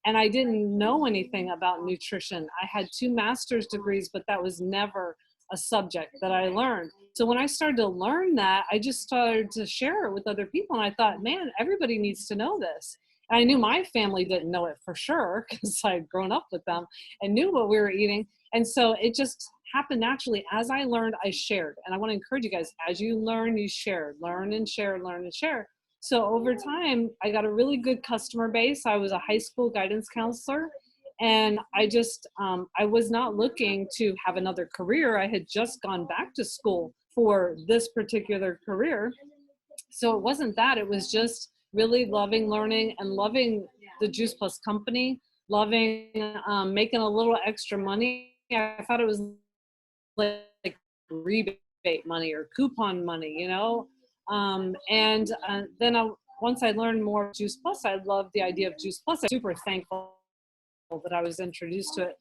And I didn't know anything about nutrition. I had 2 master's degrees, but that was never a subject that I learned. So when I started to learn that, I just started to share it with other people. And I thought, man, everybody needs to know this. And I knew my family didn't know it for sure because I'd grown up with them and knew what we were eating. And so it just happened naturally. As I learned, I shared. And I want to encourage you guys, as you learn, you share, learn and share, learn and share. So over time, I got a really good customer base. I was a high school guidance counselor, and I was not looking to have another career. I had just gone back to school for this particular career. So it wasn't that, it was just really loving learning and loving the Juice Plus company, loving making a little extra money. I thought it was like rebate money or coupon money, you know? And then once I learned more Juice Plus, I loved the idea of Juice Plus. I'm super thankful that I was introduced to it.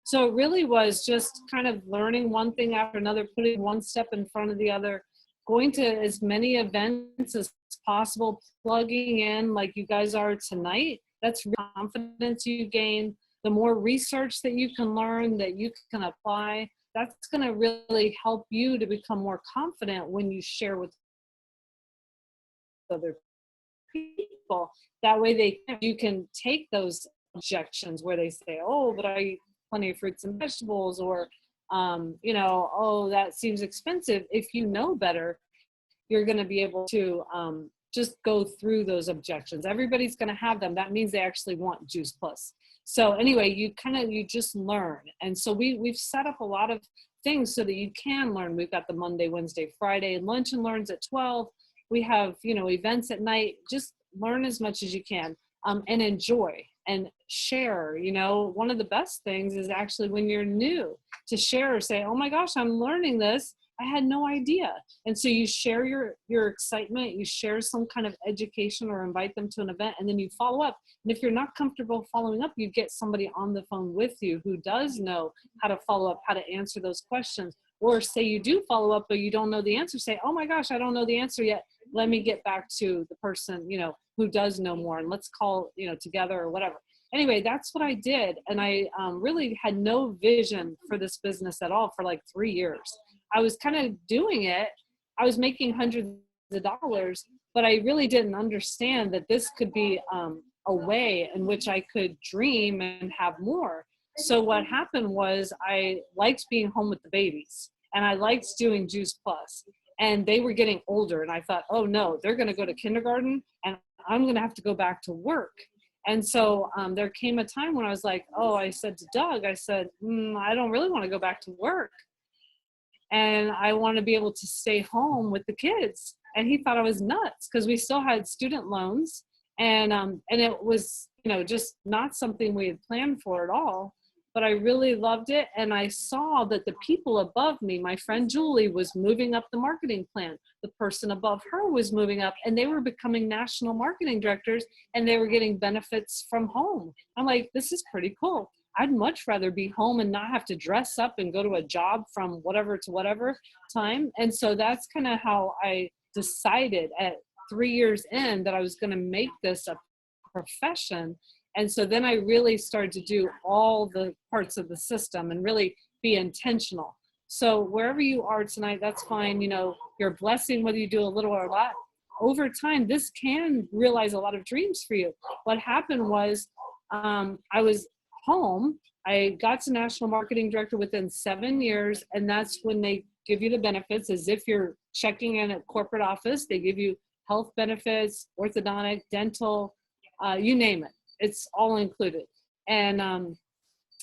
So it really was just kind of learning one thing after another, putting one step in front of the other, going to as many events as possible, plugging in like you guys are tonight. That's real confidence you gain. The more research that you can learn, that you can apply, that's going to really help you to become more confident when you share with other people. That way you can take those objections where they say, oh, but I eat plenty of fruits and vegetables, or oh, that seems expensive. If you know better, you're going to be able to just go through those objections. Everybody's going to have them. That means they actually want Juice Plus. So anyway, you just learn. And so we've set up a lot of things so that you can learn. We've got the Monday, Wednesday, Friday lunch and learns at 12. We have, events at night. Just learn as much as you can, and enjoy and share. One of the best things is actually when you're new to share or say, oh my gosh, I'm learning this. I had no idea. And so you share your excitement, you share some kind of education or invite them to an event, and then you follow up. And if you're not comfortable following up, you get somebody on the phone with you who does know how to follow up, how to answer those questions. Or say you do follow up, but you don't know the answer. Say, oh my gosh, I don't know the answer yet. Let me get back to the person, who does know more, and let's call, together or whatever. Anyway, that's what I did. And I really had no vision for this business at all for like 3 years. I was kind of doing it. I was making hundreds of dollars, but I really didn't understand that this could be a way in which I could dream and have more. So what happened was I liked being home with the babies, and I liked doing Juice Plus, and they were getting older. And I thought, oh no, they're going to go to kindergarten and I'm going to have to go back to work. And so there came a time when I was like, I said to Doug, I said, I don't really want to go back to work. And I want to be able to stay home with the kids. And he thought I was nuts because we still had student loans. And it was, just not something we had planned for at all. But I really loved it. And I saw that the people above me, my friend Julie, was moving up the marketing plan. The person above her was moving up, and they were becoming national marketing directors, and they were getting benefits from home. I'm like, this is pretty cool. I'd much rather be home and not have to dress up and go to a job from whatever to whatever time. And so that's kind of how I decided at 3 years in that I was going to make this a profession. And so then I really started to do all the parts of the system and really be intentional. So wherever you are tonight, that's fine. You're a blessing whether you do a little or a lot. Over time, this can realize a lot of dreams for you. What happened was I was home. I got to national marketing director within 7 years. And that's when they give you the benefits, as if you're checking in at corporate office. They give you health benefits, orthodontic, dental, you name it. It's all included. And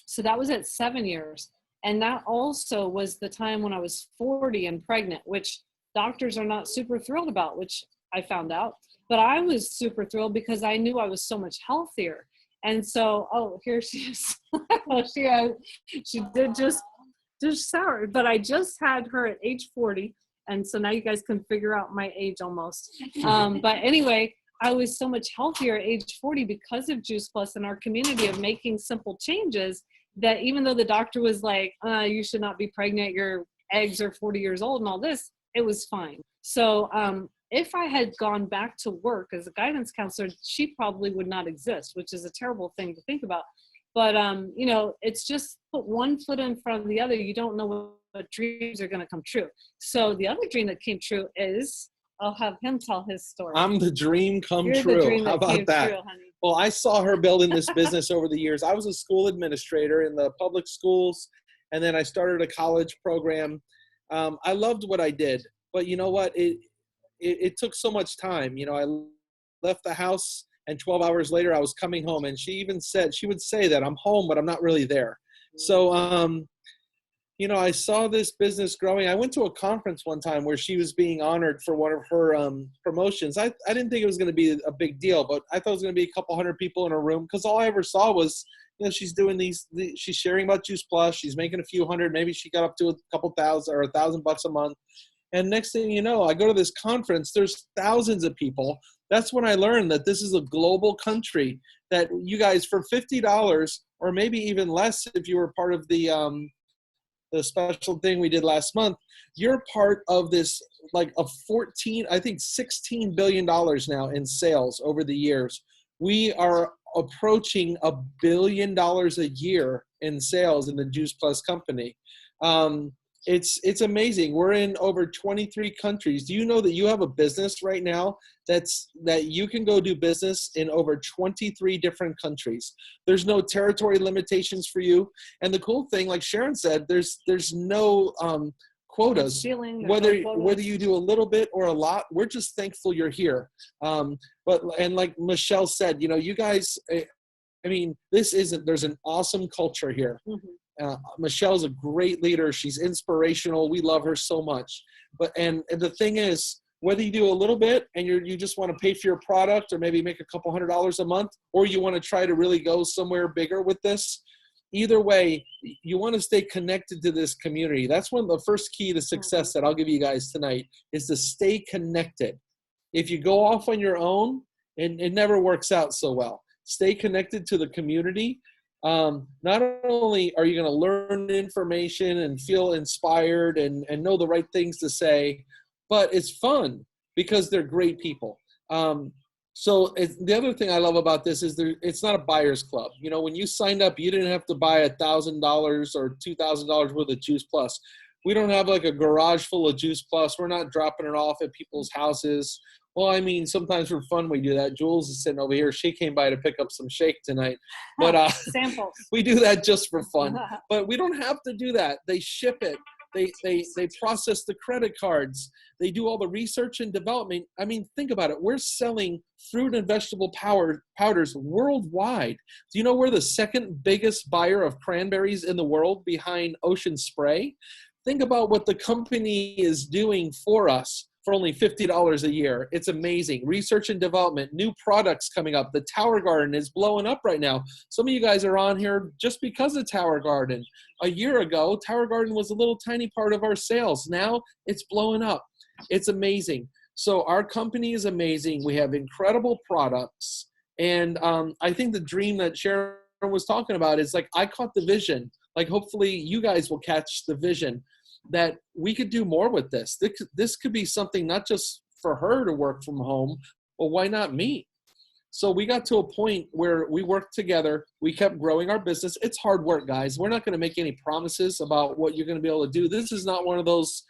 so that was at 7 years. And that also was the time when I was 40 and pregnant, which doctors are not super thrilled about, which I found out. But I was super thrilled because I knew I was so much healthier. And so, here she is. She did just sour, but I just had her at age 40. And so now you guys can figure out my age almost. But anyway, I was so much healthier at age 40 because of Juice Plus and our community of making simple changes, that even though the doctor was like, you should not be pregnant, your eggs are 40 years old and all this, it was fine. So if I had gone back to work as a guidance counselor, she probably would not exist, which is a terrible thing to think about. But, you know, it's just put one foot in front of the other. You don't know what dreams are going to come true. So the other dream that came true is, I'll have him tell his story. I'm the dream come You're true. the dream How that came about that? true, honey. Well, I saw her building this business over the years. I was a school administrator in the public schools, and then I started a college program. I loved what I did, but you know what? It took so much time. You know, I left the house, and 12 hours later, I was coming home, and she even said, she would say that I'm home, but I'm not really there. So, you know, I saw this business growing. I went to a conference one time where she was being honored for one of her promotions. I didn't think it was going to be a big deal, but I thought it was going to be a couple hundred people in a room, because all I ever saw was, you know, she's doing she's sharing about Juice Plus. She's making a few hundred. Maybe she got up to a couple thousand or $1,000 a month. And next thing you know, I go to this conference. There's thousands of people. That's when I learned that this is a global country, that you guys, for $50 or maybe even less if you were part of the special thing we did last month, you're part of this, like a $16 billion now in sales over the years. We are approaching $1 billion a year in sales in the Juice Plus company. It's amazing. We're in over 23 countries. Do you know that you have a business right now that you can go do business in over 23 different countries? There's no territory limitations for you. And the cool thing, like Sharon said, there's no quotas. Whether you do a little bit or a lot, we're just thankful you're here. And like Michelle said, you know, you guys, I mean, there's an awesome culture here. Mm-hmm. Michelle's a great leader. She's inspirational. We love her so much. And the thing is, whether you do a little bit and you just want to pay for your product or maybe make a couple $100 a month, or you want to try to really go somewhere bigger with this, either way, you want to stay connected to this community. That's one of the first key to success that I'll give you guys tonight, is to stay connected. If you go off on your own, it never works out so well. Stay connected to the community. Not only are you going to learn information and feel inspired and know the right things to say, but it's fun because they're great people. So the other thing I love about this is it's not a buyer's club. You know, when you signed up, you didn't have to buy $1,000 or $2,000 worth of Juice Plus. We don't have like a garage full of Juice Plus. We're not dropping it off at people's houses. Well, I mean, sometimes for fun we do that. Jules is sitting over here. She came by to pick up some shake tonight. But samples. We do that just for fun. But we don't have to do that. They ship it. They process the credit cards. They do all the research and development. I mean, think about it. We're selling fruit and vegetable powders worldwide. Do you know we're the second biggest buyer of cranberries in the world, behind Ocean Spray? Think about what the company is doing for us for only $50 a year. It's amazing. Research and development, new products coming up. The Tower Garden is blowing up right now. Some of you guys are on here just because of Tower Garden. A year ago, Tower Garden was a little tiny part of our sales. Now it's blowing up. It's amazing. So our company is amazing. We have incredible products. And I think the dream that Sharon was talking about is, like, I caught the vision. Like, hopefully you guys will catch the vision that we could do more with this. This could be something not just for her to work from home, but why not me? So we got to a point where we worked together. We kept growing our business. It's hard work, guys. We're not going to make any promises about what you're going to be able to do. This is not one of those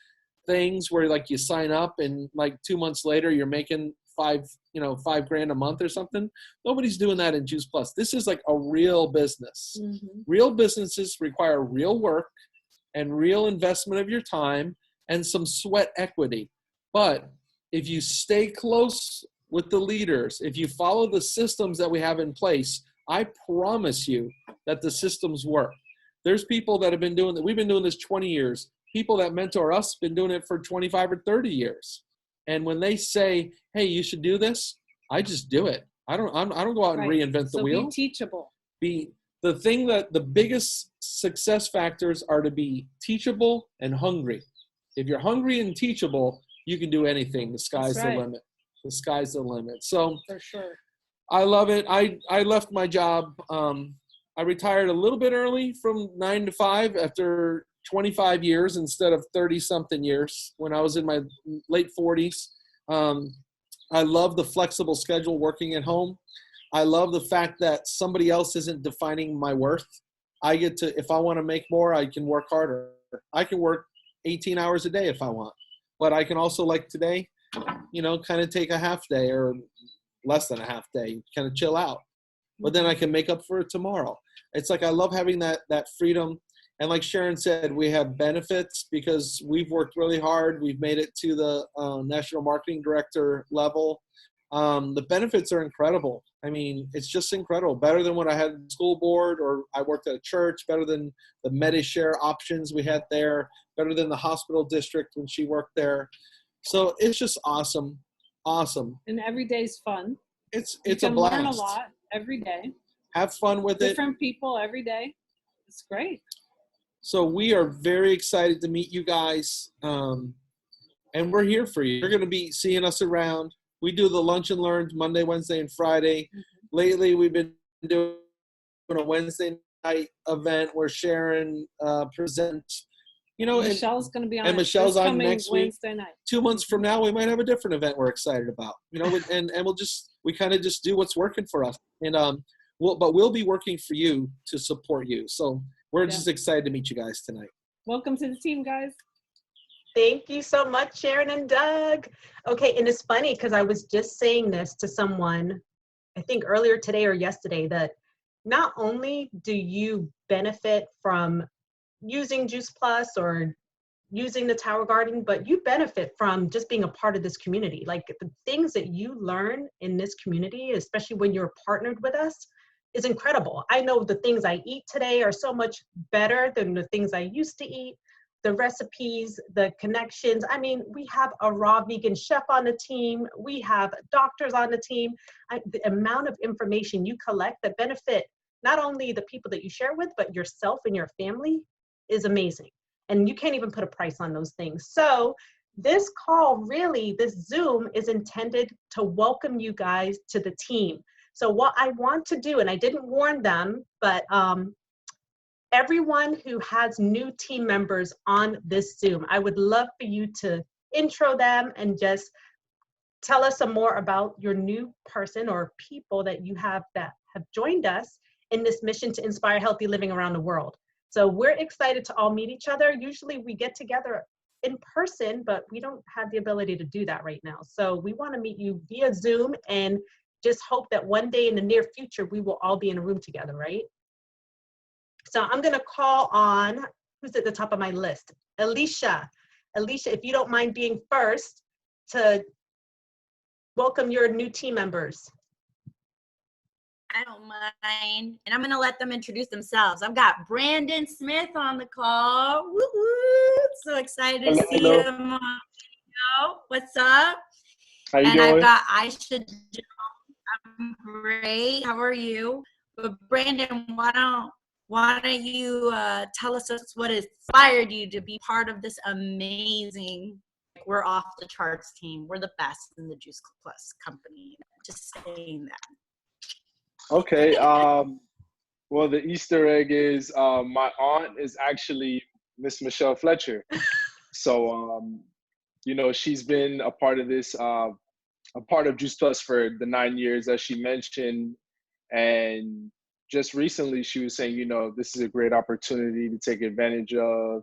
things where, like, you sign up and like 2 months later you're making $5,000 a month or something. Nobody's doing that in Juice Plus. This is like a real business. Mm-hmm. Real businesses require real work and real investment of your time and some sweat equity. But if you stay close with the leaders, if you follow the systems that we have in place, I promise you that the systems work. There's people that have been doing that. We've been doing this 20 years. People that mentor us been doing it for 25 or 30 years. And when they say, hey, you should do this, I just do it. I don't go out and reinvent the wheel. Be teachable. The thing that the biggest success factors are to be teachable and hungry. If you're hungry and teachable, you can do anything. The sky's the limit. The sky's the limit. So for sure, I love it. I left my job. I retired a little bit early from 9 to 5 after 25 years instead of 30 something years when I was in my late 40s. I love the flexible schedule working at home. I love the fact that somebody else isn't defining my worth. I get to, if I want to make more, I can work harder. I can work 18 hours a day if I want, but I can also, like today, kind of take a half day or less than a half day, kind of chill out. But then I can make up for it tomorrow. It's like I love having that freedom. And like Sharon said, we have benefits because we've worked really hard. We've made it to the national marketing director level. The benefits are incredible. I mean, it's just incredible. Better than what I had in the school board, or I worked at a church, better than the Medishare options we had there, better than the hospital district when she worked there. So it's just awesome. Awesome. And every day's fun. It's You a can blast. learn a lot every day. Have fun with it. Different people every day. It's great. So we are very excited to meet you guys. And we're here for you. You're going to be seeing us around. We do the Lunch and Learns Monday, Wednesday, and Friday. Mm-hmm. Lately, we've been doing a Wednesday night event where Sharon presents. Michelle's going to be on. And Michelle's on next Wednesday night. 2 months from now, we might have a different event we're excited about. And we kind of just do what's working for us. And we'll be working for you to support you. So we're just excited to meet you guys tonight. Welcome to the team, guys. Thank you so much, Sharon and Doug. Okay, and it's funny because I was just saying this to someone, I think earlier today or yesterday, that not only do you benefit from using Juice Plus or using the Tower Garden, but you benefit from just being a part of this community. Like the things that you learn in this community, especially when you're partnered with us, is incredible. I know the things I eat today are so much better than the things I used to eat. The recipes, the connections. I mean, we have a raw vegan chef on the team. We have doctors on the team. The amount of information you collect that benefit not only the people that you share with, but yourself and your family is amazing. And you can't even put a price on those things. So this call, really, this Zoom is intended to welcome you guys to the team. So what I want to do, and I didn't warn them, but everyone who has new team members on this Zoom, I would love for you to intro them and just tell us some more about your new person or people that you have that have joined us in this mission to inspire healthy living around the world. So we're excited to all meet each other. Usually we get together in person, but we don't have the ability to do that right now. So we want to meet you via Zoom and just hope that one day in the near future, we will all be in a room together, right? So I'm going to call on, who's at the top of my list? Alicia. Alicia, if you don't mind being first to welcome your new team members. I don't mind. And I'm going to let them introduce themselves. I've got Brandon Smith on the call. Woo-hoo. So excited to see him on video. What's up? How you doing? And I've got Aisha. I'm great. How are you? But Brandon, why don't you tell us what inspired you to be part of this amazing, we're off the charts team. We're the best in the Juice Plus company. Just saying that. Okay. Well, the Easter egg is my aunt is actually Miss Michelle Fletcher. So, she's been a part of this, a part of Juice Plus for the 9 years, as she mentioned. And just recently she was saying, this is a great opportunity to take advantage of,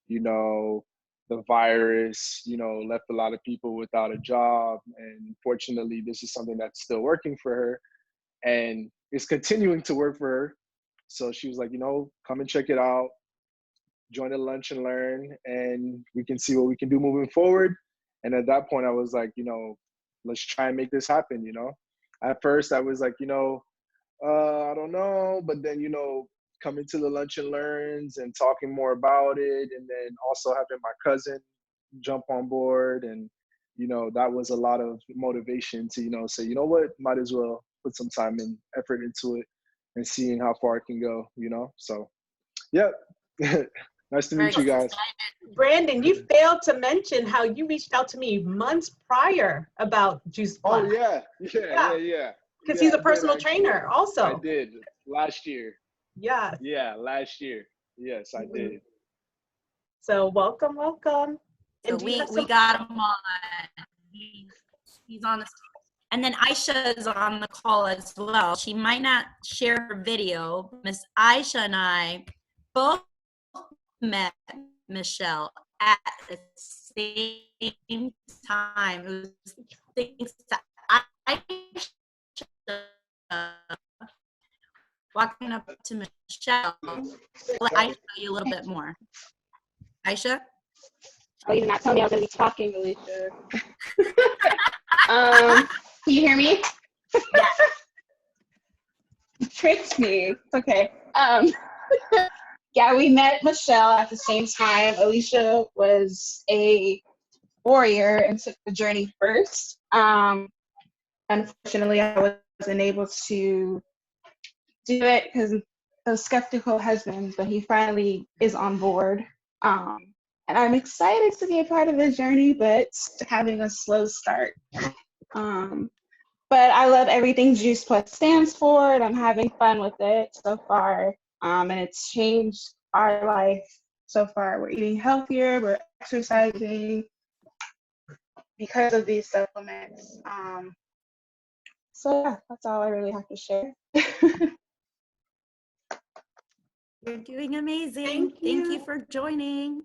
the virus, left a lot of people without a job. And fortunately, this is something that's still working for her and it's continuing to work for her. So she was like, come and check it out, join the Lunch and Learn, and we can see what we can do moving forward. And at that point I was like, let's try and make this happen. At first I was like, I don't know, but then, coming to the Lunch and Learns and talking more about it, and then also having my cousin jump on board, and, that was a lot of motivation to, say, what, might as well put some time and effort into it and seeing how far it can go, so, yeah. Nice to meet you guys. Brandon, you failed to mention how you reached out to me months prior about Juice Plus. Oh, yeah. Because he's a personal trainer also. I did last year. Yeah. Yeah, last year. Yes, I did. So welcome. So we got him on. He's on the and then Aisha is on the call as well. She might not share her video. Miss Aisha and I both met Michelle at the same time. It was things that Aisha walking up to Michelle. Let Aisha tell you a little bit more. Aisha? Oh, you did not tell me I was going to be talking, Alicia. Can you hear me? Yeah. You tricked me. It's okay. Yeah, we met Michelle at the same time. Alicia was a warrior and took the journey first. Unfortunately, I wasn't able to do it because of a skeptical husband, but he finally is on board. And I'm excited to be a part of this journey, but having a slow start. But I love everything Juice Plus stands for, and I'm having fun with it so far. And it's changed our life so far. We're eating healthier, we're exercising because of these supplements. So yeah, that's all I really have to share. You're doing amazing. Thank Thank you you. for joining.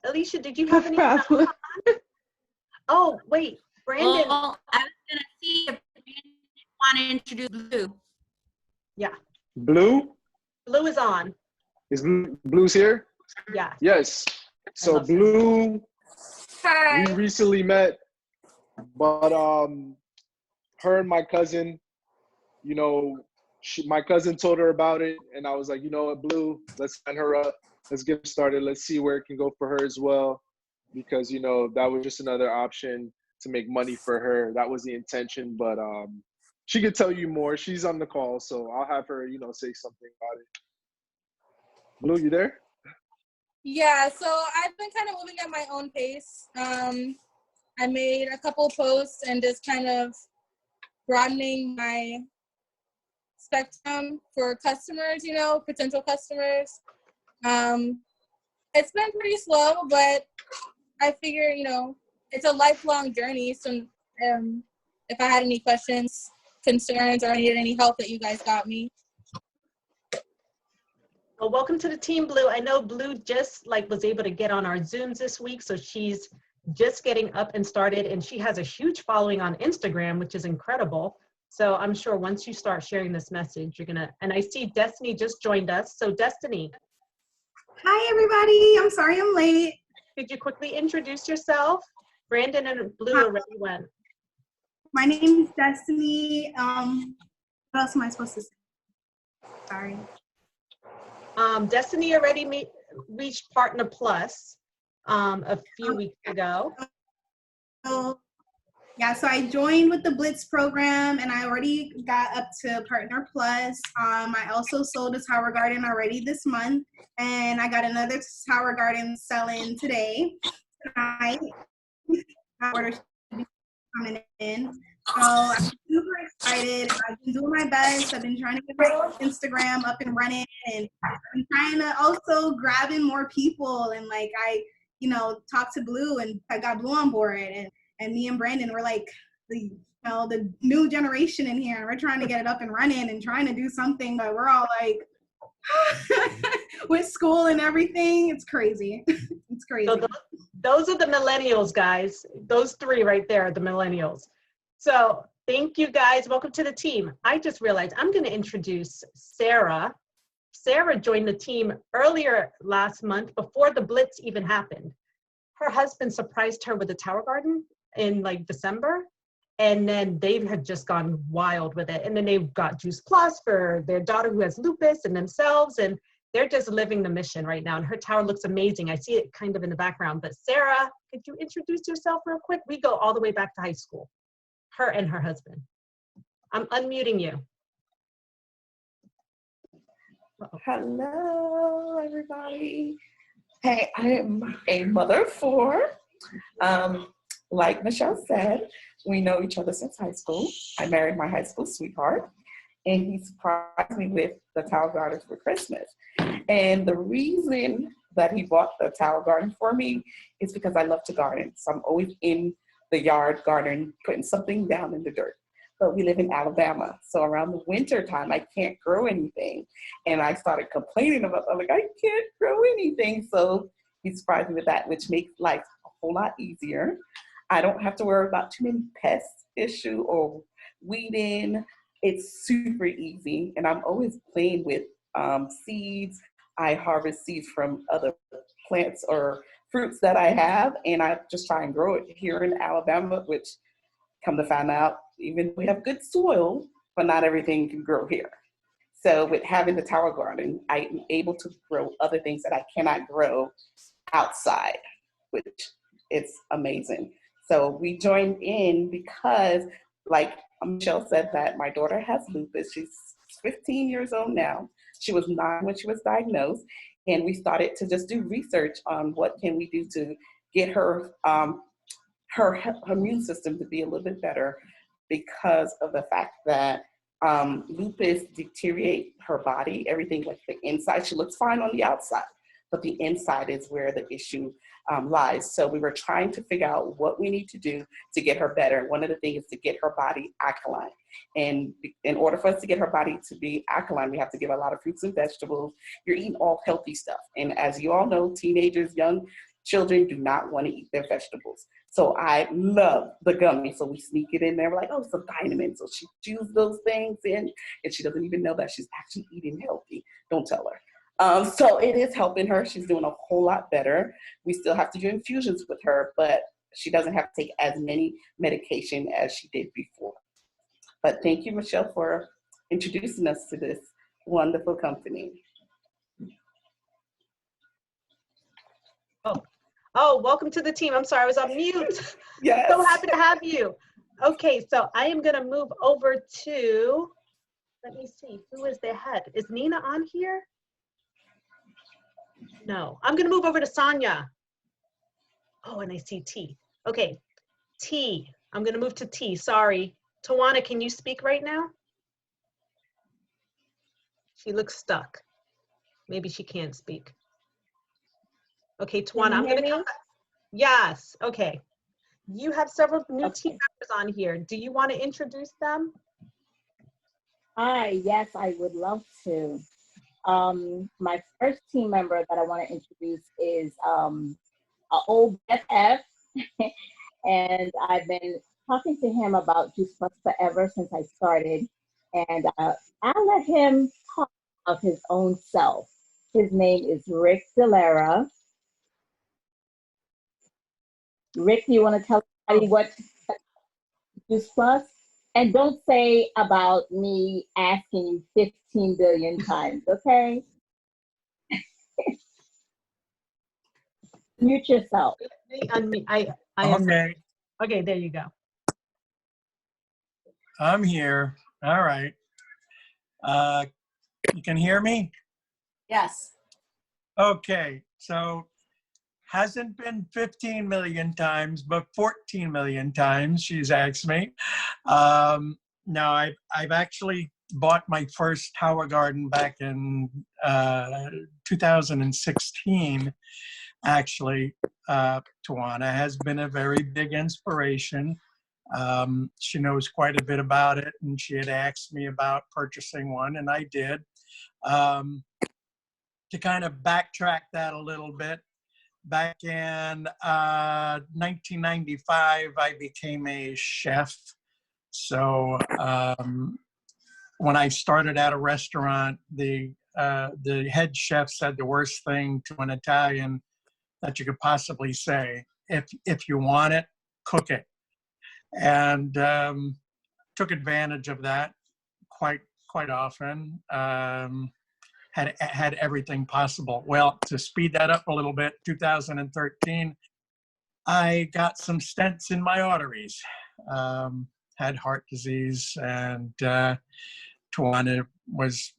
Alicia, did you No have any? problem. Oh, wait, Brandon. Well, I was going to see if you want to introduce Blue. Blue? Blue is on. Is Blue's here? Yeah. Yes. So love that. Blue, Hi. we recently met, but her and my cousin, you know, my cousin told her about it, and I was like, you know what, Blue, let's sign her up. Let's get her started. Let's see where it can go for her as well, because, you know, that was just another option to make money for her. That was the intention, but she could tell you more. She's on the call, so I'll have her, you know, say something about it. Blue, you there? Yeah, so I've been kind of moving at my own pace. I made a couple posts and just kind of broadening my spectrum for customers, you know, potential customers. It's been pretty slow, but I figure, you know, it's a lifelong journey. So if I had any questions, concerns, or I needed any help, that you guys got me. Well, welcome to the team, Blue. I know Blue just was able to get on our Zooms this week, so she's just getting up and started, and she has a huge following on Instagram, which is incredible. So I'm sure once you start sharing this message, you're gonna, and I see Destiny just joined us. So Destiny. Hi, everybody. I'm sorry I'm late. Could you quickly introduce yourself? Brandon and Blue already went. My name is Destiny. What else am I supposed to say? Sorry. Destiny already reached Partner Plus a few weeks ago. So, yeah, so I joined with the Blitz program, and I already got up to Partner Plus. I also sold a Tower Garden already this month, and I got another Tower Garden selling today. Tonight, my order should be coming in. So I'm super excited. I've been doing my best. I've been trying to get my Instagram up and running, and I'm trying to also grab in more people. And I, talked to Blue, and I got Blue on board, and me and Brandon were like the new generation in here, and we're trying to get it up and running and trying to do something, but we're all like with school and everything. It's crazy. It's crazy. So those are the millennials, guys. Those three right there are the millennials. So thank you, guys. Welcome to the team. I just realized I'm going to introduce Sarah. Sarah joined the team earlier last month, before the Blitz even happened. Her husband surprised her with a Tower Garden in December, and then they had just gone wild with it. And then they've got Juice Plus for their daughter who has lupus and themselves, and they're just living the mission right now. And her tower looks amazing. I see it kind of in the background. But Sarah, could you introduce yourself real quick? We go all the way back to high school. Her and her husband. I'm unmuting you. Uh-oh. Hello, everybody. Hey, I am a mother of four. Like Michelle said, we know each other since high school. I married my high school sweetheart, and he surprised me with the Tower Garden for Christmas. And the reason that he bought the Tower Garden for me is because I love to garden. So I'm always in the yard garden, putting something down in the dirt. But we live in Alabama, so around the winter time, I can't grow anything. And I started complaining about, I'm like, I can't grow anything. So he surprised me with that, which makes life a whole lot easier. I don't have to worry about too many pests issue or weeding. It's super easy, and I'm always playing with seeds. I harvest seeds from other plants or fruits that I have, and I just try and grow it here in Alabama, which, come to find out, even we have good soil, but not everything can grow here. So with having the tower garden, I am able to grow other things that I cannot grow outside, which it's amazing. So we joined in because, like Michelle said, that my daughter has lupus. She's 15 years old now. She was 9 when she was diagnosed, and we started to just do research on what can we do to get her her immune system to be a little bit better, because of the fact that lupus deteriorate her body, everything like the inside. She looks fine on the outside, but the inside is where the issue lies. So we were trying to figure out what we need to do to get her better. One of the things is to get her body alkaline. And in order for us to get her body to be alkaline, we have to give her a lot of fruits and vegetables. You're eating all healthy stuff. And as you all know, teenagers, young children do not want to eat their vegetables. So I love the gummy. So we sneak it in there. We're like, oh, some vitamins. So she chews those things in, and she doesn't even know that she's actually eating healthy. Don't tell her. So it is helping her. She's doing a whole lot better. We still have to do infusions with her, but she doesn't have to take as many medication as she did before. But thank you, Michelle, for introducing us to this wonderful company. Oh, welcome to the team. I'm sorry, I was on mute. Yes. So happy to have you. Okay, so I am gonna move over to, let me see, who is the head? Is Nina on here? No, I'm gonna move over to Sonia. Oh, and I see T. Okay, T, I'm gonna move to T, sorry. Tawana, can you speak right now? She looks stuck. Maybe she can't speak. Okay, Tawana, I'm gonna come back. Yes, okay. You have several new team members on here. Do you want to introduce them? Hi, yes, I would love to. My first team member that I want to introduce is an old FF, and I've been talking to him about Juice Plus Forever since I started, and I'll let him talk of his own self. His name is Rick Delara. Rick, do you want to tell everybody what Juice Plus? And don't say about me asking you 15 billion times, okay? Mute yourself. Okay, Okay, there you go. I'm here. All right. You can hear me? Yes. Okay, so hasn't been 15 million times, but 14 million times she's asked me. Now, I've actually bought my first tower garden back in 2016. Actually, Tawana has been a very big inspiration. She knows quite a bit about it, and she had asked me about purchasing one, and I did. To kind of backtrack that a little bit, back in 1995, I became a chef. So when I started at a restaurant, the head chef said the worst thing to an Italian that you could possibly say: if you want it, cook it. And took advantage of that quite often. Had everything possible. Well, to speed that up a little bit, 2013, I got some stents in my arteries. Had heart disease, and Tawana was,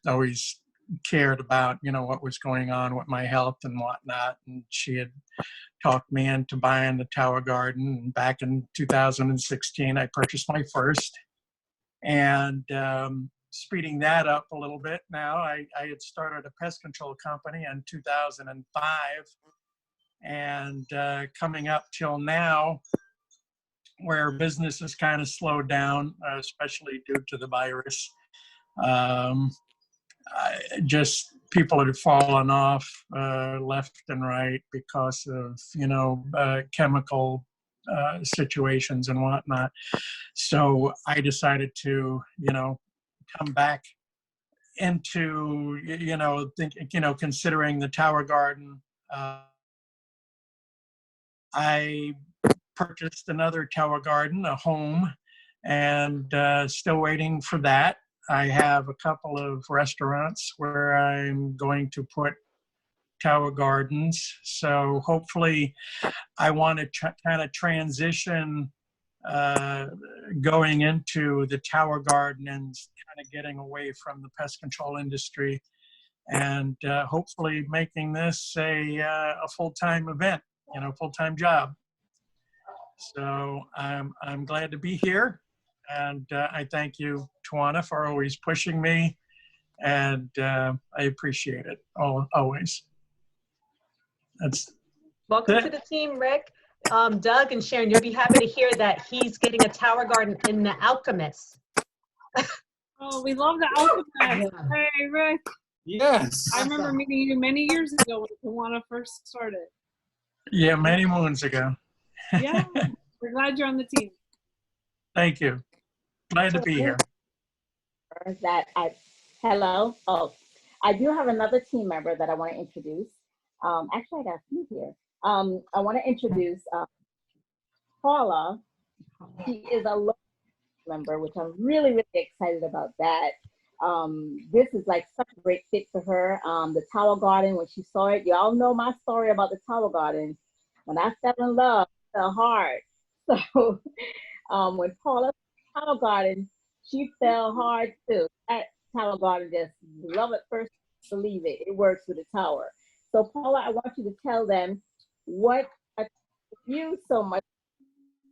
always cared about, what was going on with my health and whatnot. And she had talked me into buying the tower garden. And back in 2016, I purchased my first. And speeding that up a little bit now, I had started a pest control company in 2005. And coming up till now, where business has kind of slowed down, especially due to the virus. Um, just people had fallen off left and right because of, chemical situations and whatnot. So I decided to, come back into, considering the Tower Garden. I purchased another Tower Garden, a home, and still waiting for that. I have a couple of restaurants where I'm going to put Tower Gardens. So hopefully I want to kind of transition going into the Tower Garden and kind of getting away from the pest control industry, and hopefully making this a full-time event, full-time job. So I'm glad to be here, and I thank you, Tawana, for always pushing me, and I appreciate it always. Welcome to the team, Rick. Doug and Sharon, you'll be happy to hear that he's getting a Tower Garden in The Alchemist. Oh, we love The Alchemist. Hey, Rick. Yes. I remember meeting you many years ago when Tawana first started. Yeah, many moons ago. Yeah, we're glad you're on the team. Thank you. Glad to be here. Hello. Oh, I do have another team member that I want to introduce. Actually, I got a few here. I want to introduce Paula. She is a local member, which I'm really, really excited about that. This is like such a great fit for her. The Tower Garden, when she saw it, y'all know my story about the Tower Garden. When I fell in love, it fell hard. So when Paula saw the Tower Garden, she fell hard too. That Tower Garden, just love it first, believe it. It works with the tower. So Paula, I want you to tell them what attracted you so much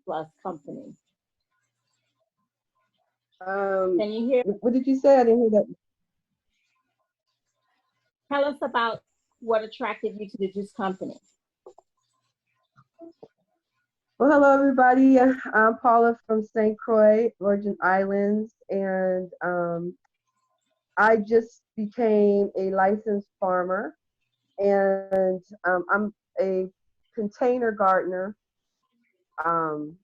Plus company. Can you hear? What did you say? I didn't hear that. Tell us about what attracted you to the Juice Company. Well, hello everybody. I'm Paula from St. Croix, Virgin Islands, and I just became a licensed farmer, and I'm a container gardener, and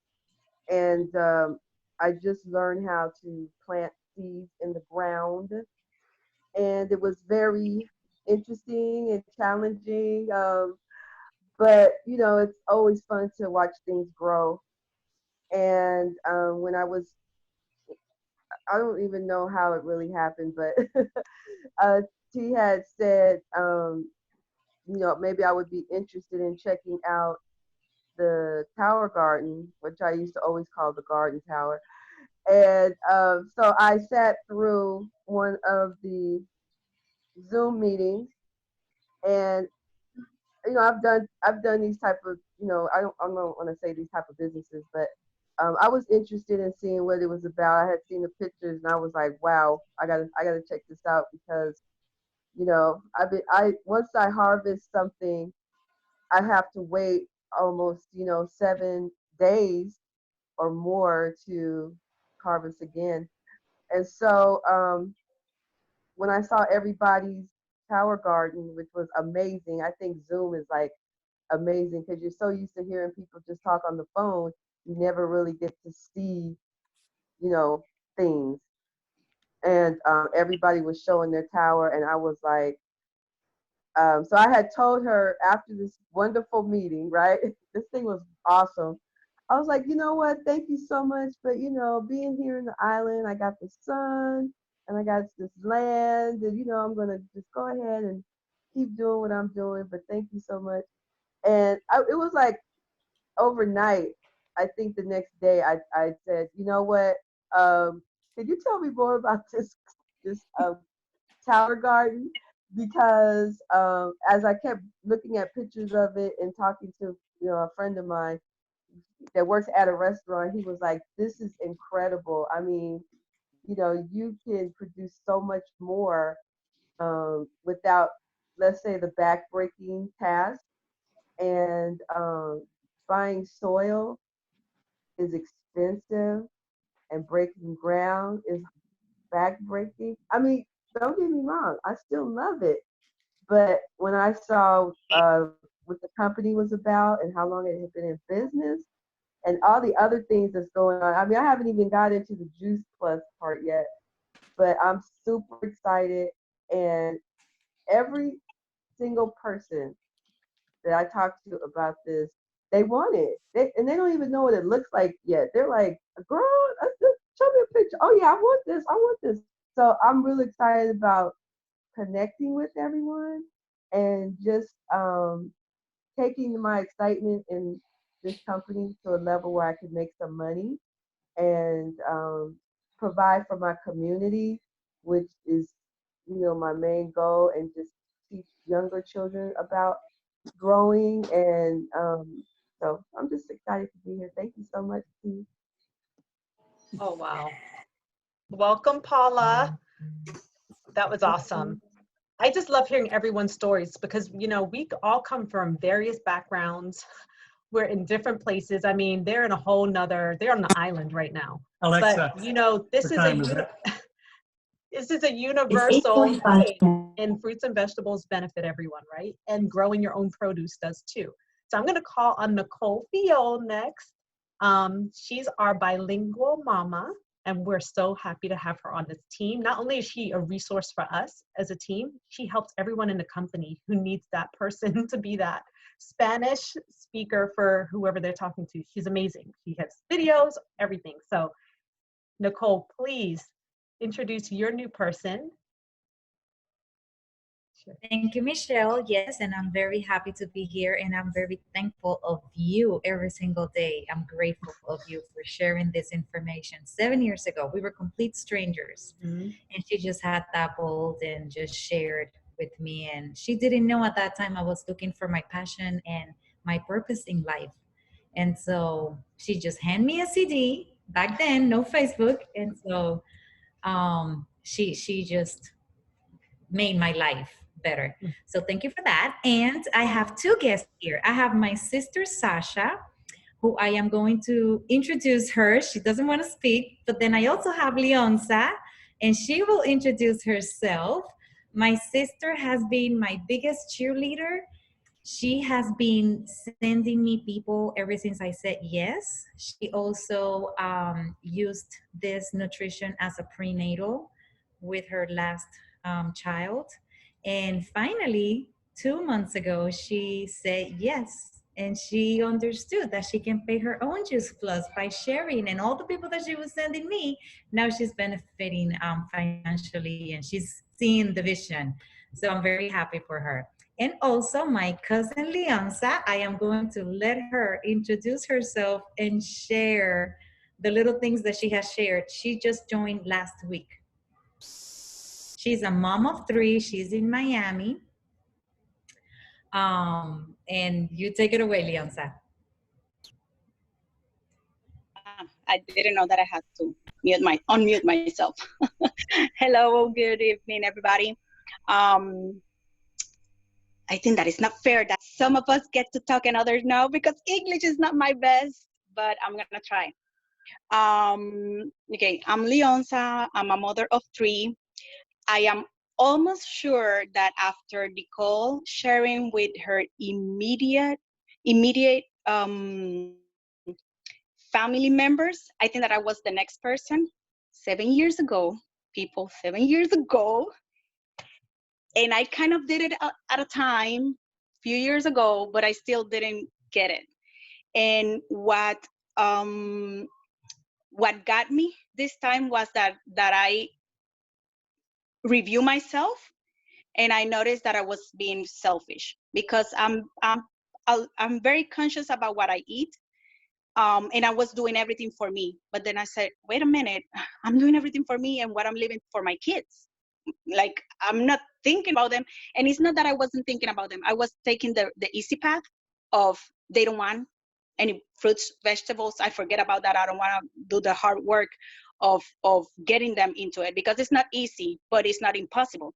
I just learned how to plant seeds in the ground, and it was very interesting and challenging. But you know, it's always fun to watch things grow. And when I don't even know how it really happened, but T had said, you know, maybe I would be interested in checking out the Tower Garden, which I used to always call the Garden Tower. And so I sat through one of the Zoom meetings, and you know, I've done these type of, you know, I don't want to say these type of businesses, but I was interested in seeing what it was about. I had seen the pictures and I was like, wow, I gotta check this out, because you know, once I harvest something, I have to wait almost, you know, 7 days or more to harvest again. And so when I saw everybody's Tower Garden, which was amazing, I think Zoom is like amazing because you're so used to hearing people just talk on the phone, you never really get to see, you know, things. And everybody was showing their tower, and I was like, so I had told her after this wonderful meeting, right? This thing was awesome. I was like, you know what? Thank you so much. But, you know, being here in the island, I got the sun and I got this land, and, you know, I'm going to just go ahead and keep doing what I'm doing. But thank you so much. And it was like overnight, I think the next day I said, you know what? Could you tell me more about this Tower Garden? Because as I kept looking at pictures of it and talking to, you know, a friend of mine that works at a restaurant, he was like, this is incredible. I mean, you know, you can produce so much more without, let's say, the back-breaking task and buying soil is expensive and breaking ground is backbreaking. I mean, don't get me wrong, I still love it. But when I saw what the company was about and how long it had been in business and all the other things that's going on, I mean, I haven't even got into the Juice Plus part yet, but I'm super excited. And every single person that I talked to about this, they want it. And they don't even know what it looks like yet. They're like, girl, show me a picture. Oh, yeah, I want this. I want this. So I'm really excited about connecting with everyone and just taking my excitement in this company to a level where I can make some money and provide for my community, which is, my main goal, and just teach younger children about growing. And so I'm just excited to be here. Thank you so much, Steve. Oh, wow. Welcome, Paula. That was awesome. I just love hearing everyone's stories because, we all come from various backgrounds. We're in different places. I mean, they're in a whole nother, they're on the island right now. Alexa, But, this what is time is it? this is a universal thing, and fruits and vegetables benefit everyone, right? And growing your own produce does too. So I'm going to call on Nicole Fiol next. She's our bilingual mama, and we're so happy to have her on this team. Not only is she a resource for us as a team, she helps everyone in the company who needs that person to be that Spanish speaker for whoever they're talking to. She's amazing. She has videos, everything. So Nicole, please introduce your new person. Sure. Thank you, Michelle. Yes, and I'm very happy to be here, and I'm very thankful of you every single day. I'm grateful of you for sharing this information. 7 years ago, we were complete strangers, and she just had that bold and just shared with me. And she didn't know at that time I was looking for my passion and my purpose in life. And so she just handed me a CD. Back then, no Facebook, and so she just made my life better. So thank you for that. And I have two guests here. I have my sister Sasha, who I am going to introduce her. She doesn't want to speak, but then I also have Leonza, and she will introduce herself. My sister has been my biggest cheerleader. She has been sending me people ever since I said yes. She also used this nutrition as a prenatal with her last child. And finally, 2 months ago, she said yes. And she understood that she can pay her own Juice Plus by sharing. And all the people that she was sending me, now she's benefiting financially, and she's seeing the vision. So I'm very happy for her. And also my cousin Leonza, I am going to let her introduce herself and share the little things that she has shared. She just joined last week. She's a mom of 3. She's in Miami. And you take it away, Leonza. I didn't know that I had to unmute myself. Hello, good evening, everybody. I think that it's not fair that some of us get to talk and others no, because English is not my best, but I'm gonna try. Okay, I'm Leonza. I'm a mother of 3. I am almost sure that after Nicole sharing with her immediate family members, I think that I was the next person. 7 years ago, people, 7 years ago. And I kind of did it at a time, a few years ago, but I still didn't get it. And what got me this time was that I review myself, and I noticed that I was being selfish, because I'm very conscious about what I eat. And I was doing everything for me. But then I said, wait a minute, I'm doing everything for me, and what I'm living for my kids. Like, I'm not thinking about them. And it's not that I wasn't thinking about them. I was taking the easy path of, they don't want any fruits, vegetables. I forget about that. I don't want to do the hard work of getting them into it, because it's not easy, but it's not impossible.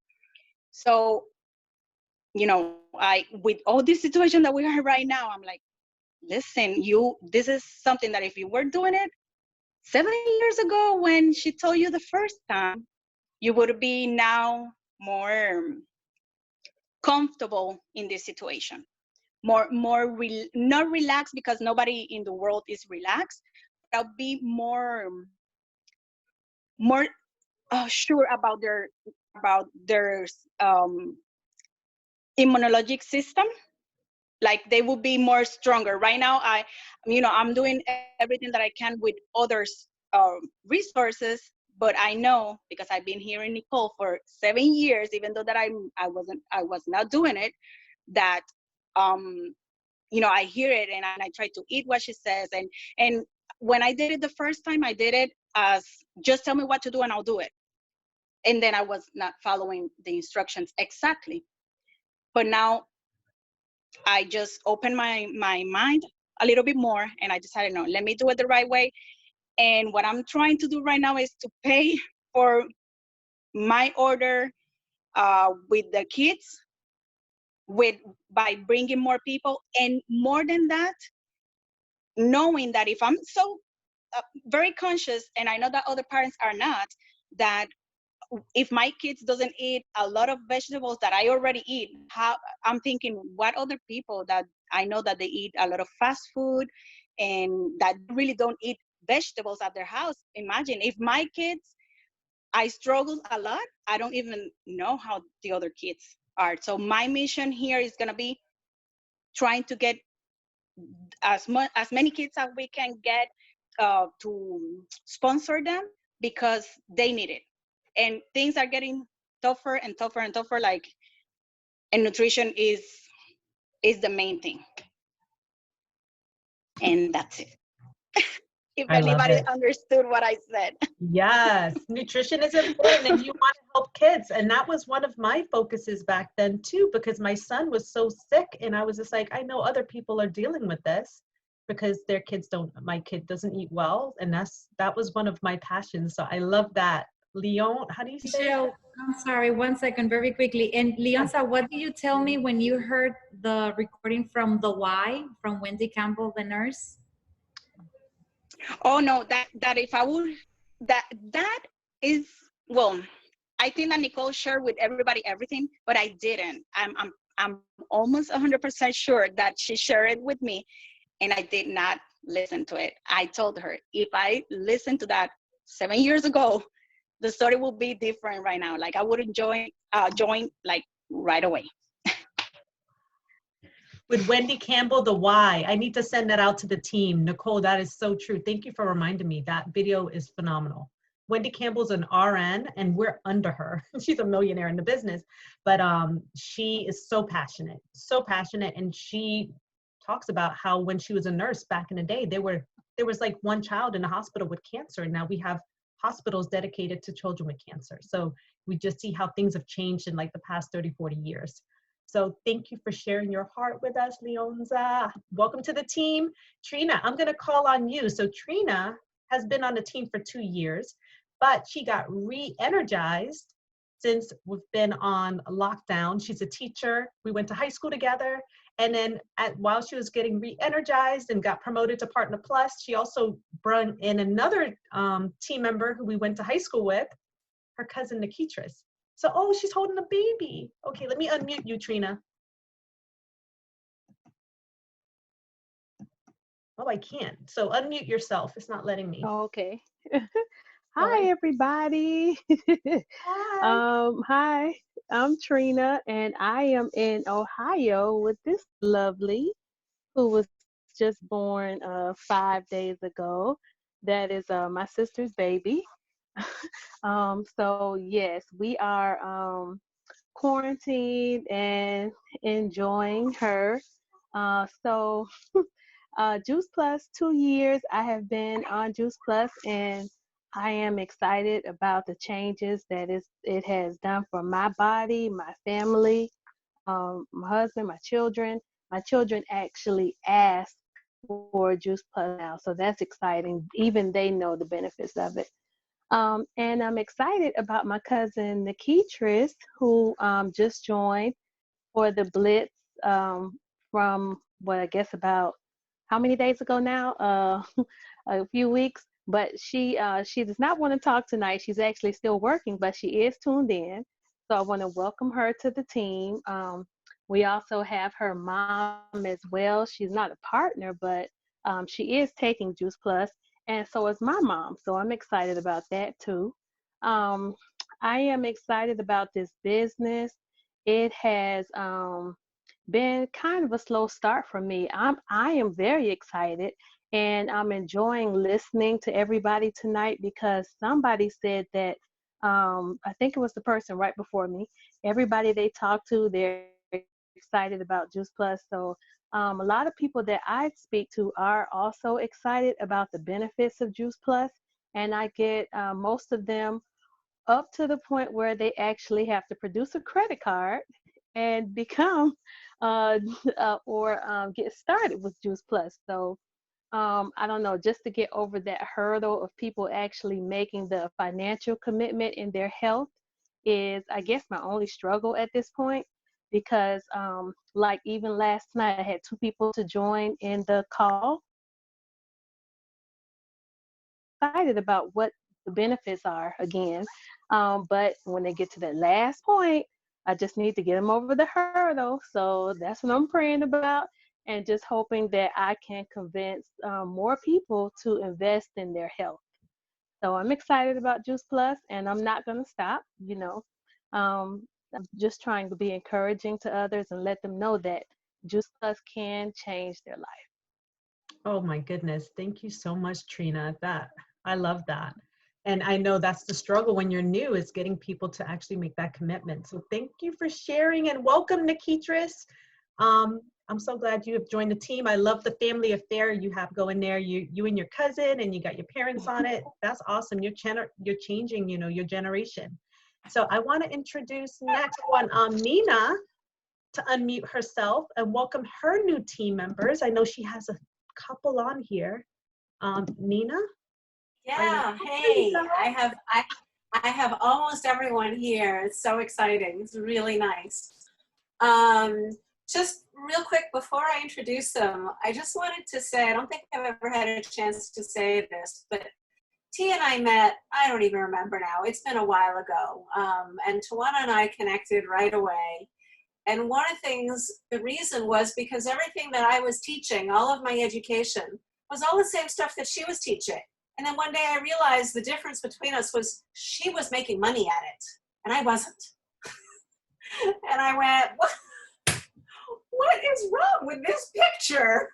So, with all this situation that we are right now, I'm like, listen, this is something that if you were doing it 7 years ago when she told you the first time, you would be now more comfortable in this situation, not relaxed, because nobody in the world is relaxed. I'll be more sure about their immunologic system. Like they will be more stronger. Right now, I'm doing everything that I can with others' resources, but I know, because I've been hearing Nicole for 7 years, even though that I was not doing it, that I hear it and I try to eat what she says. And when I did it the first time, I did it as just tell me what to do and I'll do it. And then I was not following the instructions exactly. But now I just opened my mind a little bit more, and I decided, no, let me do it the right way. And what I'm trying to do right now is to pay for my order with the kids, by bringing more people, and more than that, knowing that if I'm so very conscious, and I know that other parents are not, that if my kids doesn't eat a lot of vegetables that I already eat, I'm thinking, what other people that I know that they eat a lot of fast food and that really don't eat vegetables at their house. Imagine if my kids, I struggle a lot, I don't even know how the other kids are. So my mission here is gonna be trying to get as many kids as we can get to sponsor them, because they need it. And things are getting tougher and tougher and tougher, and nutrition is the main thing. And that's it. If I love anybody it. understood what I said. Yes, nutrition is important and you want to help kids. And that was one of my focuses back then too, because my son was so sick and I was just like, I know other people are dealing with this because my kid doesn't eat well. And that was one of my passions. So I love that. Leon, how do you say Michelle, that? I'm sorry, 1 second, very quickly. And Leonza, what did you tell me when you heard the recording from The Why, from Wendy Campbell, the nurse? Oh no, that if I would, that is, well, I think that Nicole shared with everybody everything, but I didn't. I'm almost 100% sure that she shared it with me, and I did not listen to it. I told her, if I listened to that 7 years ago, the story will be different right now. Like I would join like right away. With Wendy Campbell, The Why. I need to send that out to the team. Nicole, that is so true. Thank you for reminding me. That video is phenomenal. Wendy Campbell's an RN and we're under her. She's a millionaire in the business, but she is so passionate. And she talks about how when she was a nurse back in the day, there was like one child in the hospital with cancer. And now we have hospitals dedicated to children with cancer. So we just see how things have changed in like the past 30, 40 years. So thank you for sharing your heart with us, Leonza. Welcome to the team. Trina, I'm gonna call on you. So Trina has been on the team for 2 years, but she got re-energized since we've been on lockdown. She's a teacher. We went to high school together. And then while she was getting re-energized and got promoted to Partner Plus, she also brought in another team member who we went to high school with, her cousin Nikitris. So, she's holding a baby. Okay, let me unmute you, Trina. Oh, I can't. So unmute yourself. It's not letting me. Oh, okay. Hi, everybody. Hi. Hi, I'm Trina, and I am in Ohio with this lovely who was just born 5 days ago. That is my sister's baby. So yes, we are quarantined and enjoying her. So Juice Plus, 2 years I have been on Juice Plus, and I am excited about the changes that it has done for my body, my family, my husband, my children. My children actually ask for Juice Plus now, so that's exciting. Even they know the benefits of it. And I'm excited about my cousin Nikitris, who just joined for the Blitz from, I guess about how many days ago now? A few weeks. But she does not want to talk tonight. She's actually still working, but she is tuned in. So I want to welcome her to the team. We also have her mom as well. She's not a partner, but she is taking Juice Plus, and so is my mom. So I'm excited about that too. I am excited about this business. It has been kind of a slow start for me. I am very excited, and I'm enjoying listening to everybody tonight because somebody said that I think it was the person right before me. Everybody they talk to, they're excited about Juice Plus. So a lot of people that I speak to are also excited about the benefits of Juice Plus, and I get most of them up to the point where they actually have to produce a credit card and become or get started with Juice Plus. So I don't know, just to get over that hurdle of people actually making the financial commitment in their health is, I guess, my only struggle at this point. Because like even last night, I had 2 people to join in the call. Excited about what the benefits are again. But when they get to that last point, I just need to get them over the hurdle. So that's what I'm praying about, and just hoping that I can convince more people to invest in their health. So I'm excited about Juice Plus, and I'm not going to stop, you know. I'm just trying to be encouraging to others and let them know that Juice Plus can change their life. Oh my goodness. Thank you so much, Trina. I love that. And I know that's the struggle when you're new, is getting people to actually make that commitment. So thank you for sharing, and welcome, Nikitris. I'm so glad you have joined the team. I love the family affair you have going there. You and your cousin, and you got your parents on it. That's awesome. You're changing, you know, your generation. So I want to introduce next one, Nina, to unmute herself and welcome her new team members. I know she has a couple on here. Nina? Yeah, hey, I have almost everyone here. It's so exciting. It's really nice. Just real quick before I introduce them, I just wanted to say, I don't think I've ever had a chance to say this, but T and I met, I don't even remember now. It's been a while ago. And Tawana and I connected right away. And one of the things, the reason was because everything that I was teaching, all of my education, was all the same stuff that she was teaching. And then one day I realized the difference between us was she was making money at it, and I wasn't. And I went, what is wrong with this picture?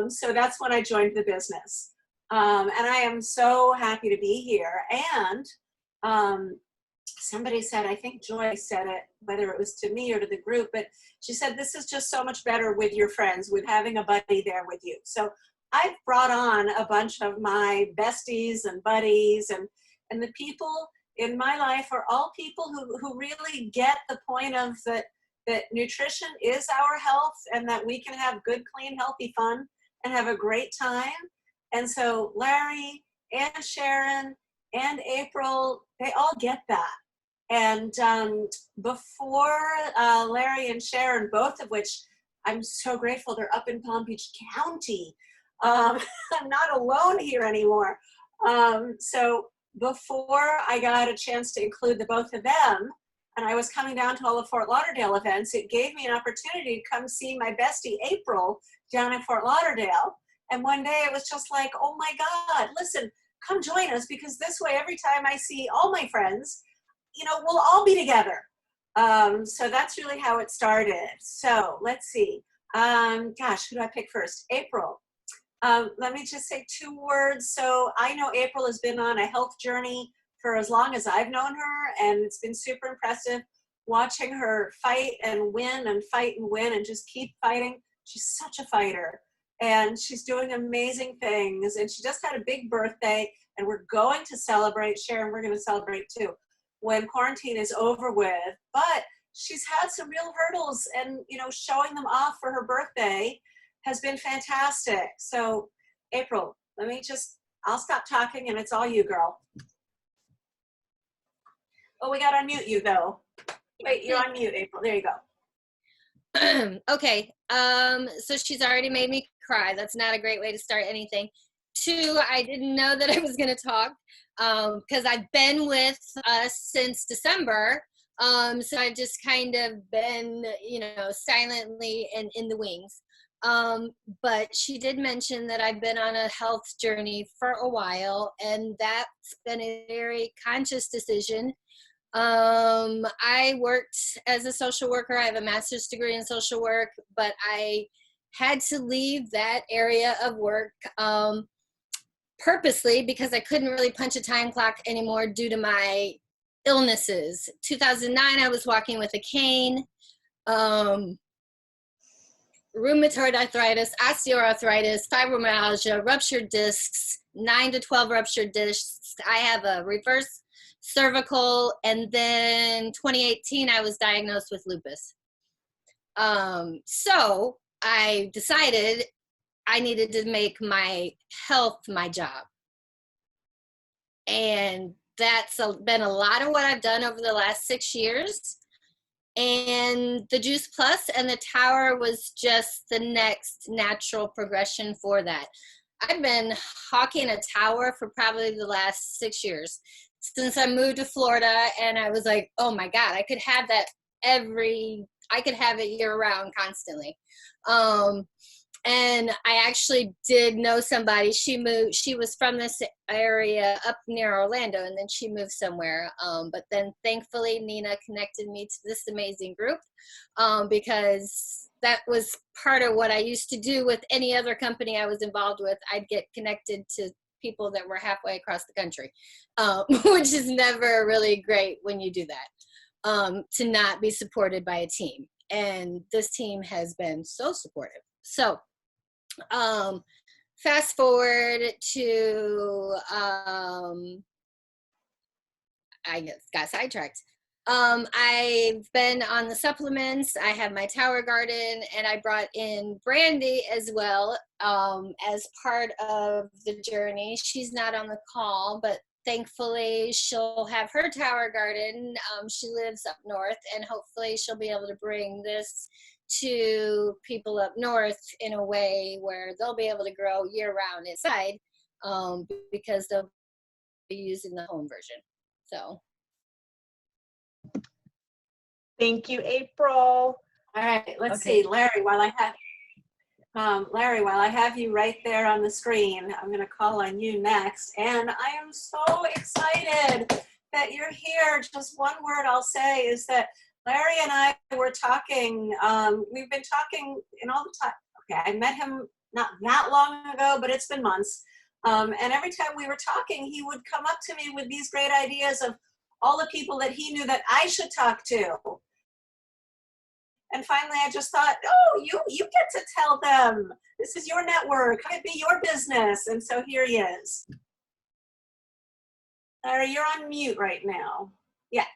So that's when I joined the business. And I am so happy to be here. And somebody said, I think Joy said it, whether it was to me or to the group, but she said, this is just so much better with your friends, with having a buddy there with you. So I've brought on a bunch of my besties and buddies, and the people in my life are all people who really get the point of that nutrition is our health, and that we can have good, clean, healthy fun and have a great time. And so Larry and Sharon and April, they all get that. And before Larry and Sharon, both of which I'm so grateful they're up in Palm Beach County. I'm not alone here anymore. So before I got a chance to include the both of them, and I was coming down to all the Fort Lauderdale events, it gave me an opportunity to come see my bestie April down in Fort Lauderdale. And one day it was just like, oh my God, listen, come join us, because this way every time I see all my friends, you know, we'll all be together. So that's really how it started. So let's see. Gosh, who do I pick first? April. Let me just say 2 words. So I know April has been on a health journey for as long as I've known her, and it's been super impressive watching her fight and win and fight and win and just keep fighting. She's such a fighter, and she's doing amazing things, and she just had a big birthday, and we're going to celebrate. Sharon, we're going to celebrate too when quarantine is over with, but she's had some real hurdles, and you know, showing them off for her birthday has been fantastic. So April, I'll stop talking and it's all you, girl. Oh, we got to unmute you though. Wait, you're on mute, April. There you go. Okay. So she's already made me cry. That's not a great way to start anything. 2, I didn't know that I was going to talk because I've been with us since December. So I've just kind of been, silently and in the wings. But she did mention that I've been on a health journey for a while, and that's been a very conscious decision. I worked as a social worker. I have a master's degree in social work, but I had to leave that area of work purposely because I couldn't really punch a time clock anymore due to my illnesses. 2009, I was walking with a cane, rheumatoid arthritis, osteoarthritis, fibromyalgia, ruptured discs, 9 to 12 ruptured discs. I have a reverse cervical, and then 2018, I was diagnosed with lupus. So I decided I needed to make my health my job. And that's been a lot of what I've done over the last 6 years. And the Juice Plus and the Tower was just the next natural progression for that. I've been hawking a tower for probably the last 6 years since I moved to Florida, and I was like, oh my God, I could have that I could have it year round constantly. And I actually did know somebody. She was from this area up near Orlando, and then she moved somewhere. But then thankfully Nina connected me to this amazing group because that was part of what I used to do with any other company I was involved with. I'd get connected to people that were halfway across the country, which is never really great when you do that, to not be supported by a team. And this team has been so supportive. So fast forward to, I got sidetracked. I've been on the supplements. I have my Tower Garden, and I brought in Brandy as well as part of the journey. She's not on the call, but thankfully she'll have her Tower Garden. She lives up north, and hopefully she'll be able to bring this to people up north in a way where they'll be able to grow year round inside because they'll be using the home version. So. Thank you, April. All right, let's see, Larry, while I have you right there on the screen, I'm going to call on you next. And I am so excited that you're here. Just one word I'll say is that Larry and I were talking, we've been talking in all the time. Okay, I met him not that long ago, but it's been months. And every time we were talking, he would come up to me with these great ideas of all the people that he knew that I should talk to. And finally, I just thought, oh, you get to tell them. This is your network. It be your business. And so here he is. Larry, you're on mute right now. Yeah.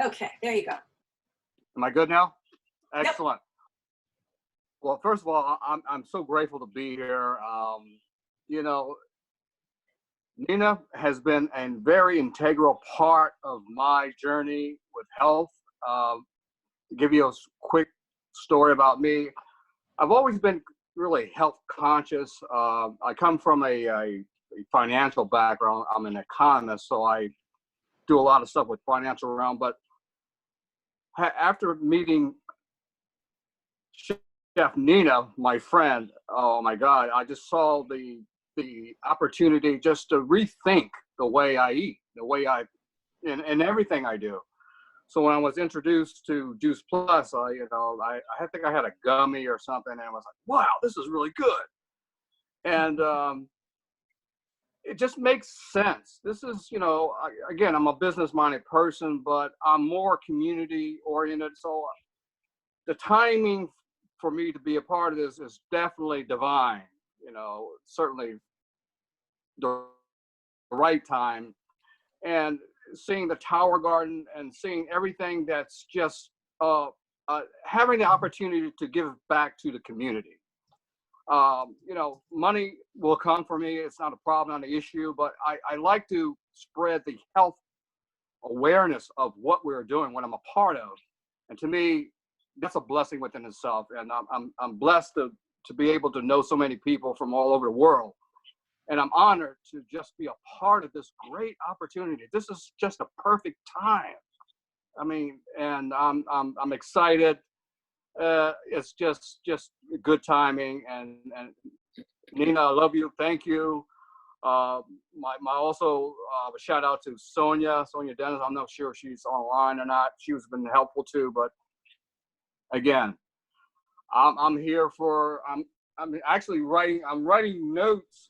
Okay, there you go. Am I good now? Excellent. Yep. Well, first of all, I'm so grateful to be here. Nina has been a very integral part of my journey with health. To give you a quick story about me, I've always been really health conscious. I come from a financial background. I'm an economist, so I do a lot of stuff with financial realm. But after meeting Chef Nina, my friend, oh my God, I just saw the opportunity just to rethink the way I eat, and everything I do. So when I was introduced to Juice Plus, I think I had a gummy or something, and I was like, wow, this is really good. And it just makes sense. This is, again, I'm a business-minded person, but I'm more community-oriented. So the timing for me to be a part of this is definitely divine. Certainly the right time. And seeing the Tower Garden and seeing everything that's just having the opportunity to give back to the community. Money will come for me. It's not a problem, not an issue, but I like to spread the health awareness of what we're doing, what I'm a part of. And to me, that's a blessing within itself. And I'm blessed to be able to know so many people from all over the world. And I'm honored to just be a part of this great opportunity. This is just a perfect time. I mean, and I'm excited. It's just good timing. And Nina, I love you. Thank you. My also a shout out to Sonia Dennis. I'm not sure if she's online or not. She's been helpful too. But again, I'm here for. I'm actually writing. I'm writing notes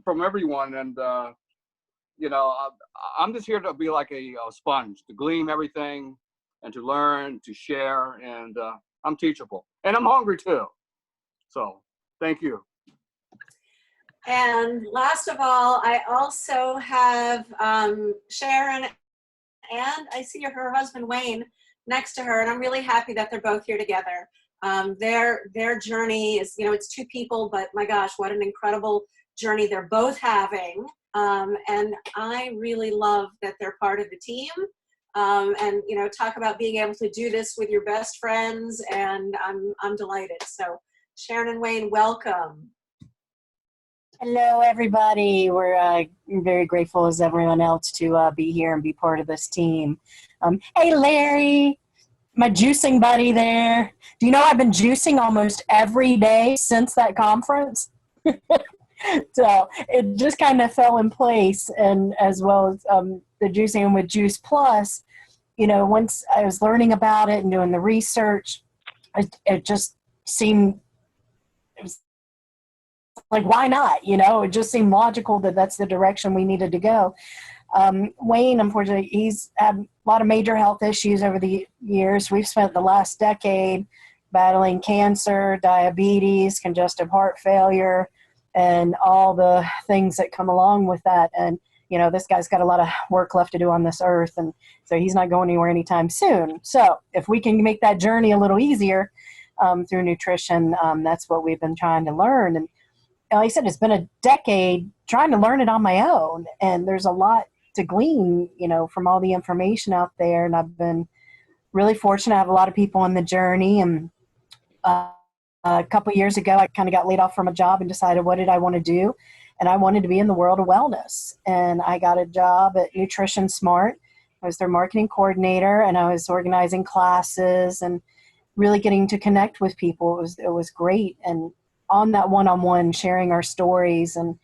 from everyone, and you know, I'm just here to be like a sponge, to glean everything and to learn, to share, and I'm teachable. And I'm hungry too. So thank you. And last of all, I also have Sharon, and I see her husband Wayne next to her, and I'm really happy that they're both here together. Their journey is, you know, it's two people, but my gosh, what an incredible journey they're both having. And I really love that they're part of the team. And, you know, talk about being able to do this with your best friends, and I'm delighted. So Sharon and Wayne, welcome. Hello, everybody. We're very grateful as everyone else to be here and be part of this team. Hey, Larry, my juicing buddy there. Do you know I've been juicing almost every day since that conference? So it just kind of fell in place, and as well as the juicing with Juice Plus, you know, once I was learning about it and doing the research, it just seemed, it was like, why not? You know, it just seemed logical that that's the direction we needed to go. Wayne, unfortunately, he's had a lot of major health issues over the years. We've spent the last decade battling cancer, diabetes, congestive heart failure, and all the things that come along with that. And, you know, this guy's got a lot of work left to do on this earth, and so he's not going anywhere anytime soon. So if we can make that journey a little easier through nutrition, that's what we've been trying to learn. And like I said, it's been a decade trying to learn it on my own, and there's a lot to glean, you know, from all the information out there. And I've been really fortunate. I have a lot of people on the journey, and a couple of years ago, I kind of got laid off from a job and decided, what did I want to do? And I wanted to be in the world of wellness. And I got a job at Nutrition Smart. I was their marketing coordinator, and I was organizing classes and really getting to connect with people. It was great. And on that one-on-one, sharing our stories and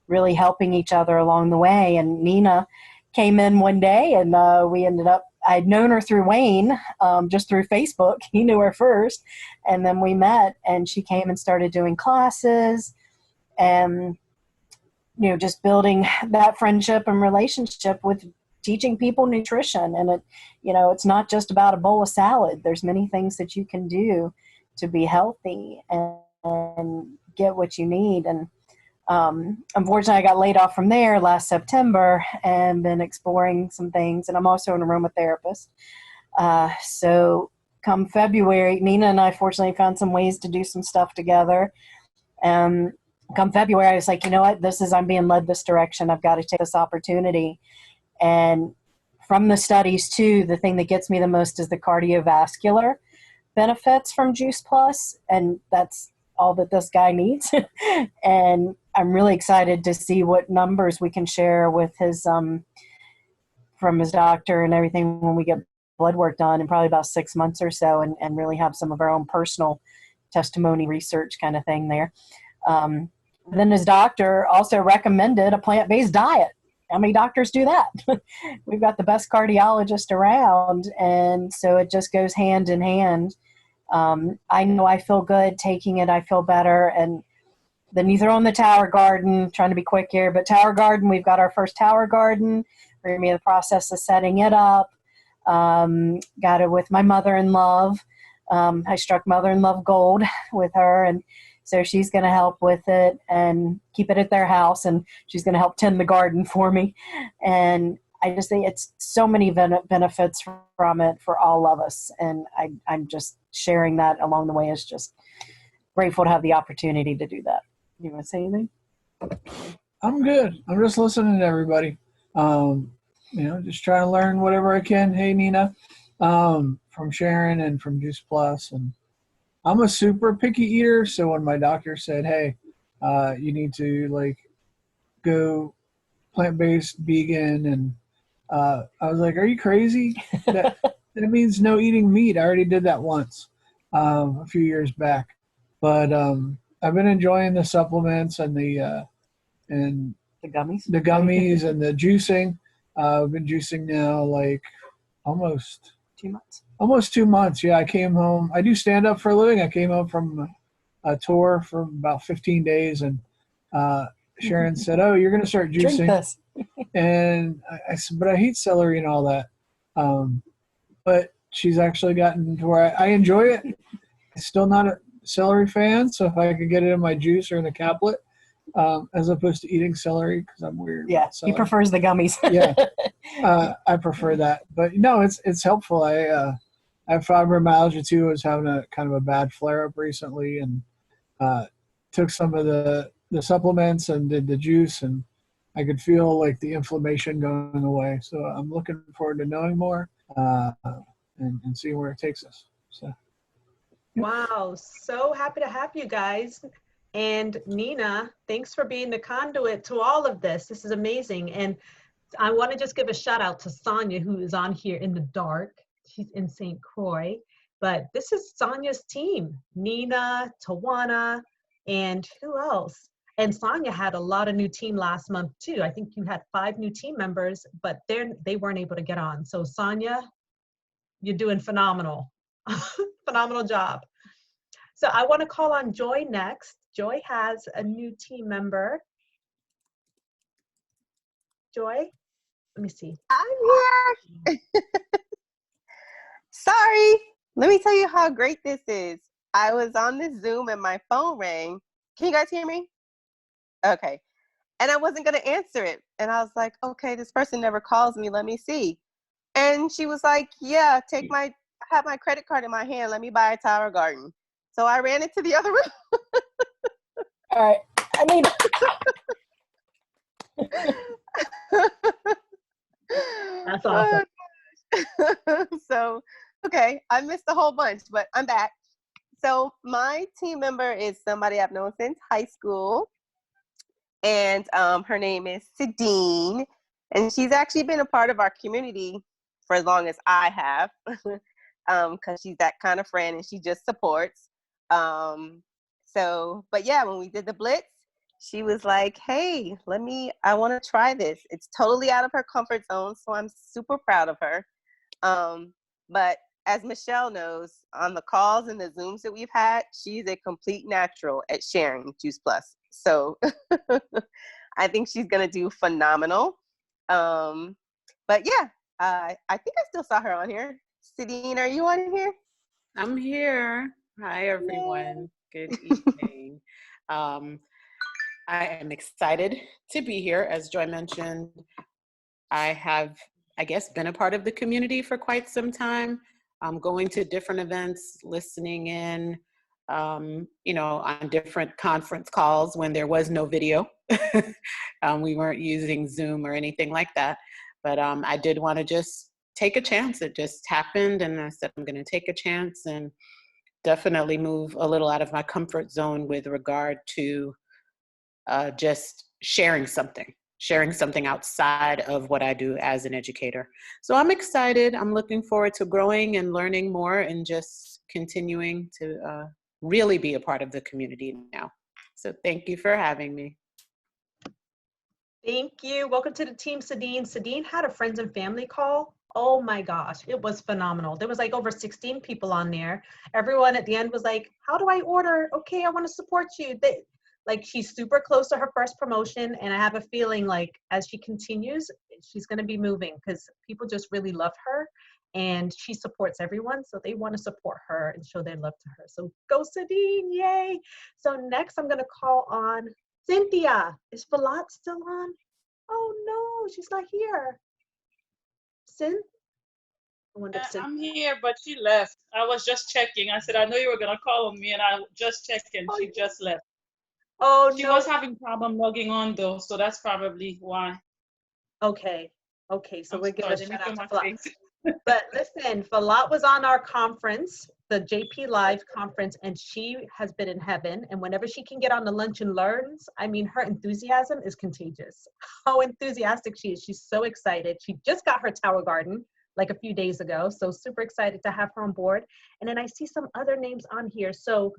really helping each other along the way. And Nina came in one day, and we ended up, I'd known her through Wayne, just through Facebook. He knew her first. And then we met, and she came and started doing classes and, you know, just building that friendship and relationship with teaching people nutrition. And it, you know, it's not just about a bowl of salad. There's many things that you can do to be healthy and get what you need. And unfortunately, I got laid off from there last September and been exploring some things. And I'm also an aromatherapist. So come February, Nina and I fortunately found some ways to do some stuff together. Come February, I was like, you know what, I'm being led this direction. I've got to take this opportunity. And from the studies too, the thing that gets me the most is the cardiovascular benefits from Juice Plus. And that's all that this guy needs. And I'm really excited to see what numbers we can share with his, from his doctor and everything when we get blood work done in probably about 6 months or so, and really have some of our own personal testimony research kind of thing there. Then his doctor also recommended a plant-based diet. How many doctors do that? We've got the best cardiologist around, and so it just goes hand in hand. I know I feel good taking it. I feel better. And then you throw in the Tower Garden, trying to be quick here, but Tower Garden, we've got our first Tower Garden. We're going to be in the process of setting it up. Got it with my mother-in-law. I struck mother-in-law gold with her, and so she's going to help with it and keep it at their house, and she's going to help tend the garden for me. And I just think it's so many benefits from it for all of us. And I'm just sharing that along the way. Is just grateful to have the opportunity to do that. You want to say anything? I'm good. I'm just listening to everybody. You know, just trying to learn whatever I can. Hey, Nina, from Sharon and from Juice Plus. And I'm a super picky eater, so when my doctor said, "Hey, you need to like go plant-based, vegan," and I was like, "Are you crazy? That means no eating meat." I already did that once a few years back, but I've been enjoying the supplements and the gummies, and the juicing. I've been juicing now like almost 2 months. Almost 2 months. Yeah, I came home. I do stand up for a living. I came home from a tour for about 15 days, and Sharon said, "Oh, you're going to start Drink juicing." this. And I said, "But I hate celery and all that." But she's actually gotten to where I enjoy it. I'm still not a celery fan, so if I could get it in my juice or in the caplet, as opposed to eating celery because I'm weird. Yeah, about he celery. prefers the gummies. Yeah, I prefer that. But no, it's helpful. I have fibromyalgia too. I was having a kind of a bad flare up recently, and took some of the supplements and did the juice, and I could feel like the inflammation going away. So I'm looking forward to knowing more and seeing where it takes us. So. Wow, so happy to have you guys. And Nina, thanks for being the conduit to all of this. This is amazing. And I want to just give a shout out to Sonia, who is on here in the dark. She's in St. Croix. But this is Sonia's team, Nina, Tawana, and who else? And Sonia had a lot of new team last month too. I think you had 5 new team members, but they weren't able to get on. So Sonia, you're doing phenomenal. Phenomenal job. So I want to call on Joy next. Joy has a new team member. Joy, let me see. I'm here. Sorry. Let me tell you how great this is. I was on this Zoom and my phone rang. Can you guys hear me? Okay. And I wasn't going to answer it. And I was like, okay, this person never calls me. Let me see. And she was like, yeah, I have my credit card in my hand. Let me buy a Tower Garden. So I ran into the other room. All right. I mean, that's awesome. So, okay, I missed a whole bunch, but I'm back. So my team member is somebody I've known since high school. And her name is Sadine. And she's actually been a part of our community for as long as I have. Because she's that kind of friend and she just supports. But yeah, when we did the Blitz, she was like, hey, I want to try this. It's totally out of her comfort zone, so I'm super proud of her. But as Michelle knows, on the calls and the Zooms that we've had, she's a complete natural at sharing Juice Plus. So I think she's going to do phenomenal. But yeah, I think I still saw her on here. Sadine, are you on here? I'm here. Hi, everyone. Good evening. I am excited to be here. As Joy mentioned, I have, I guess, been a part of the community for quite some time. I'm going to different events, listening in, on different conference calls when there was no video. We weren't using Zoom or anything like that. But I did want to just take a chance. It just happened, and I said, I'm going to take a chance and definitely move a little out of my comfort zone with regard to just sharing something outside of what I do as an educator. So I'm excited. I'm looking forward to growing and learning more and just continuing to really be a part of the community now. So thank you for having me. Thank you. Welcome to the team, Sadine. Sadine had a friends and family call. Oh my gosh, it was phenomenal. There was like over 16 people on there. Everyone at the end was like, how do I order? Okay, I want to support you. She's super close to her first promotion, and I have a feeling like as she continues, she's going to be moving because people just really love her and she supports everyone. So they want to support her and show their love to her. So go Sadine, yay. So next I'm going to call on Cynthia. Is Falat still on? Oh no, she's not here. I'm here, but she left. I was just checking. I said, I know you were going to call on me, and I just checked, and she just left. Oh, she was having problem logging on, though, so that's probably why. Okay. So we'll give a shout out to Falat. But listen, Falat was on our conference, the JP Live conference, and she has been in heaven. And whenever she can get on the Lunch and Learns, I mean, her enthusiasm is contagious. How enthusiastic she is. She's so excited. She just got her Tower Garden like a few days ago. So super excited to have her on board. And then I see some other names on here. So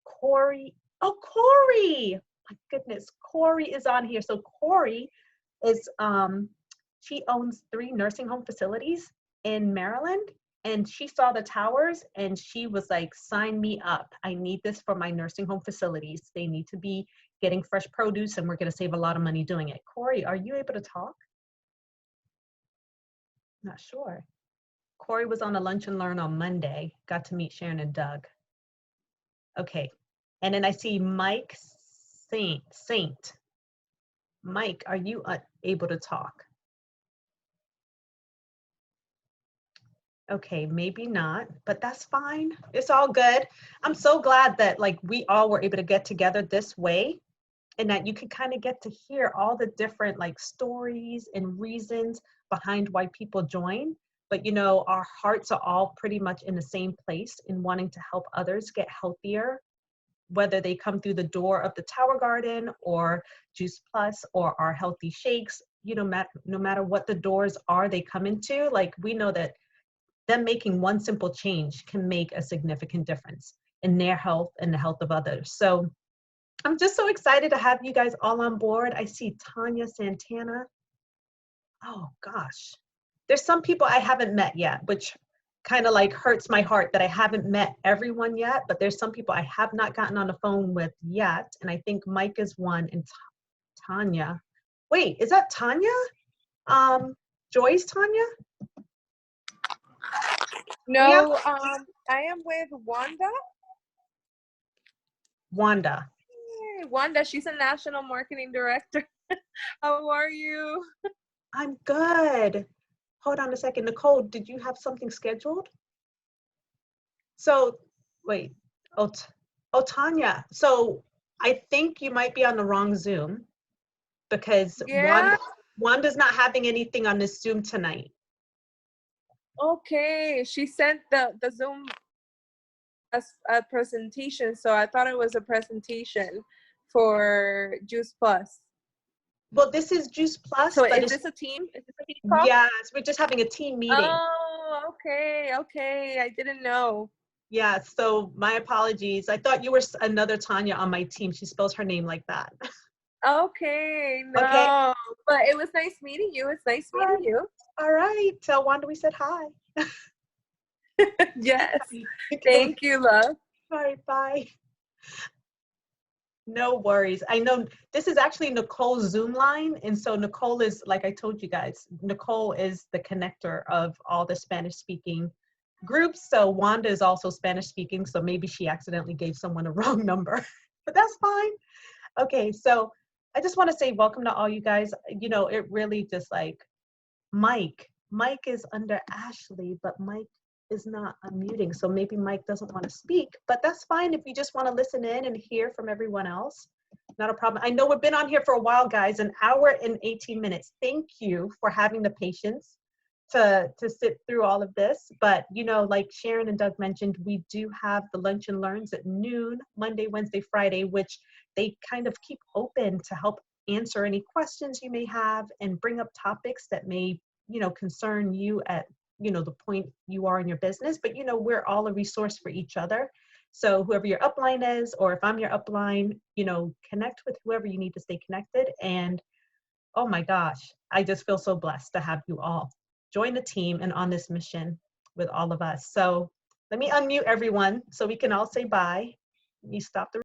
Corey, oh, Corey, my goodness, Corey is on here. So Corey is, she owns 3 nursing home facilities in Maryland, and she saw the towers and she was like, sign me up. I need this for my nursing home facilities. They need to be getting fresh produce and we're going to save a lot of money doing it. Corey, are you able to talk? Not sure. Corey was on a Lunch and Learn on Monday, got to meet Sharon and Doug. Okay. And then I see Mike Saint. Mike, are you able to talk? Okay, maybe not, but that's fine. It's all good. I'm so glad that like we all were able to get together this way and that you can kind of get to hear all the different like stories and reasons behind why people join. But you know, our hearts are all pretty much in the same place in wanting to help others get healthier, whether they come through the door of the Tower Garden or Juice Plus or our healthy shakes, you know, no matter what the doors are they come into, like we know that them making one simple change can make a significant difference in their health and the health of others. So I'm just so excited to have you guys all on board. I see Tanya Santana. Oh gosh. There's some people I haven't met yet, which kind of like hurts my heart that I haven't met everyone yet, but there's some people I have not gotten on the phone with yet. And I think Mike is one and Tanya. Wait, is that Tanya? Joy's Tanya? No, I am with Wanda. Wanda. Hey, Wanda, she's a national marketing director. How are you? I'm good. Hold on a second. Nicole, did you have something scheduled? So, wait. Oh, Tanya. So I think you might be on the wrong Zoom because Wanda's not having anything on this Zoom tonight. Okay, she sent the Zoom as a presentation, so I thought it was a presentation for Juice Plus. Well, this is Juice Plus. So but is this a team? Is this a team call? Yes, we're just having a team meeting. Oh, okay. I didn't know. Yeah, so my apologies. I thought you were another Tanya on my team. She spells her name like that. Okay, no. Okay. But it was nice meeting you. It's nice meeting you. All right. Tell Wanda we said hi. Yes. Thank you, love. All right, bye. No worries. I know this is actually Nicole's Zoom line. And so Nicole is, like I told you guys, Nicole is the connector of all the Spanish speaking groups. So Wanda is also Spanish speaking. So maybe she accidentally gave someone a wrong number, but that's fine. Okay. So I just want to say welcome to all you guys. You know, it really just like Mike is under Ashley, but Mike is not unmuting. So maybe Mike doesn't want to speak, but that's fine if you just want to listen in and hear from everyone else. Not a problem. I know we've been on here for a while, guys, an hour and 18 minutes. Thank you for having the patience to sit through all of this. But, you know, like Sharon and Doug mentioned, we do have the Lunch and Learns at noon, Monday, Wednesday, Friday, which they kind of keep open to help answer any questions you may have and bring up topics that may, you know, concern you at, you know, the point you are in your business. But, you know, we're all a resource for each other. So whoever your upline is, or if I'm your upline, you know, connect with whoever you need to stay connected. And oh my gosh, I just feel so blessed to have you all join the team and on this mission with all of us. So let me unmute everyone so we can all say bye. Let me stop the